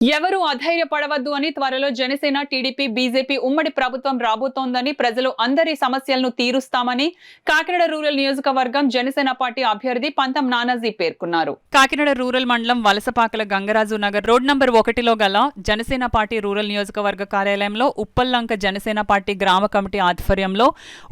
ఎవరు అధైర్యపడవద్దు అని త్వరలో జనసేన, టీడీపీ, బీజేపీ ఉమ్మడి ప్రభుత్వం రాబోతోందని, ప్రజలు అందరి సమస్యలను తీరుస్తామని కాకినాడ రూరల్ నియోజకవర్గం జనసేన పార్టీ అభ్యర్థి పంతం నానాజీ పేర్కొన్నారు. కాకినాడ రూరల్ మండలం వలసపాకల గంగరాజు నగర్ రోడ్ నంబర్ 1లో గల జనసేన పార్టీ రూరల్ నియోజకవర్గ కార్యాలయంలో ఉప్పల్లంక జనసేన పార్టీ గ్రామ కమిటీ ఆధ్వర్యంలో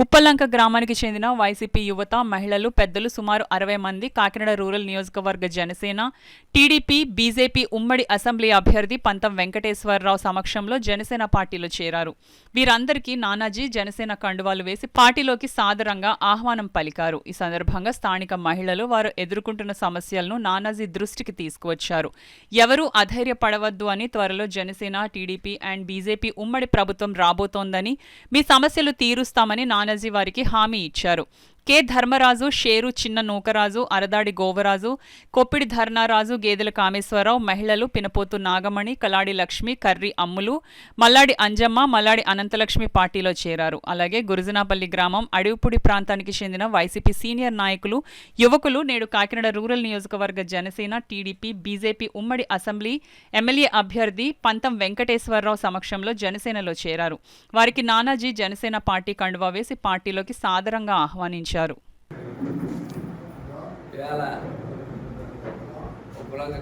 ఉప్పల్లంక గ్రామానికి చెందిన వైసీపీ యువత, మహిళలు, పెద్దలు సుమారు 60 మంది కాకినాడ రూరల్ నియోజకవర్గ జనసేన, టీడీపీ, బీజేపీ ఉమ్మడి అసెంబ్లీ అభ్యర్థి పంతం వెంకటేశ్వరరావు సమక్షంలో జనసేన పార్టీలో చేరారు. వీరందరికీ నానాజీ జనసేన కండువాలు వేసి పార్టీలోకి సాదరంగా ఆహ్వానం పలికారు. ఈ సందర్భంగా స్థానిక మహిళలు వారు ఎదుర్కొంటున్న సమస్యలను నానాజీ దృష్టికి తీసుకువచ్చారు. ఎవరూ అధైర్యపడవద్దు అని, త్వరలో జనసేన, టీడీపీ అండ్ బీజేపీ ఉమ్మడి ప్రభుత్వం రాబోతోందని, మీ సమస్యలు తీరుస్తామని నానాజీ వారికి హామీ ఇచ్చారు. కె ధర్మరాజు, షేరు చిన్న నూకరాజు, అరదాడి గోవరాజు, కొప్పిడి ధర్నారాజు, గేదెల కామేశ్వరరావు, మహిళలు పినపోతు నాగమణి, కలాడి లక్ష్మి, కర్రి అమ్ములు, మల్లాడి అంజమ్మ, మల్లాడి అనంతలక్ష్మి పార్టీలో చేరారు. అలాగే గురుజనాపల్లి గ్రామం అడవిపూడి ప్రాంతానికి చెందిన వైసీపీ సీనియర్ నాయకులు, యువకులు నేడు కాకినాడ రూరల్ నియోజకవర్గ జనసేన, టీడీపీ, బీజేపీ ఉమ్మడి అసెంబ్లీ ఎమ్మెల్యే అభ్యర్థి పంతం వెంకటేశ్వరరావు సమక్షంలో జనసేనలో చేరారు. వారికి నానాజీ జనసేన పార్టీ కండువా వేసి పార్టీలోకి సాదరంగా ఆహ్వానించారు.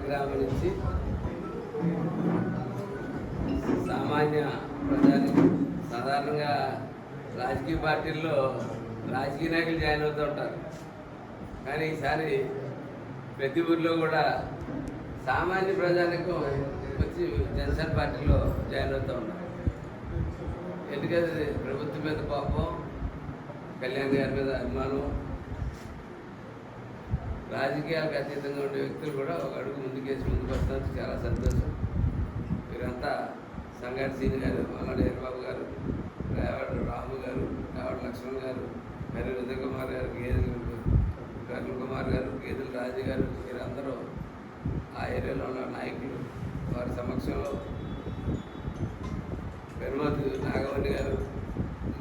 గ్రామం నుంచి సామాన్య ప్రజానికి సాధారణంగా రాజకీయ పార్టీల్లో రాజకీయ నాయకులు జాయిన్ అవుతూ ఉంటారు. కానీ ఈసారి ప్రతి ఊరిలో కూడా సామాన్య ప్రజానికి వచ్చి జనసేన పార్టీలో జాయిన్ అవుతూ ఉన్నారు. ఎందుకంటే ప్రభుత్వం మీద కోపం, కళ్యాణ్ గారి మీద అభిమానం, రాజకీయాలకు అతీతంగా ఉండే వ్యక్తులు కూడా ఒక అడుగు ముందుకేసి ముందుకు వస్తున్నారు. చాలా సంతోషం. వీరంతా సంగాటి సీని గారు, మల్లాడి హరిబాబు గారు, రేవాడు రాము గారు, రేవాడు లక్ష్మణ్ గారు, కర్రి విజయ్ కుమార్ గారు, కర్ణ కుమార్ గారు, గేదెల రాజు గారు, వీరందరూ ఆ ఏరియాలో ఉన్న నాయకులు. వారి సమక్షంలో పెరుమతి నాగవల్లి గారు,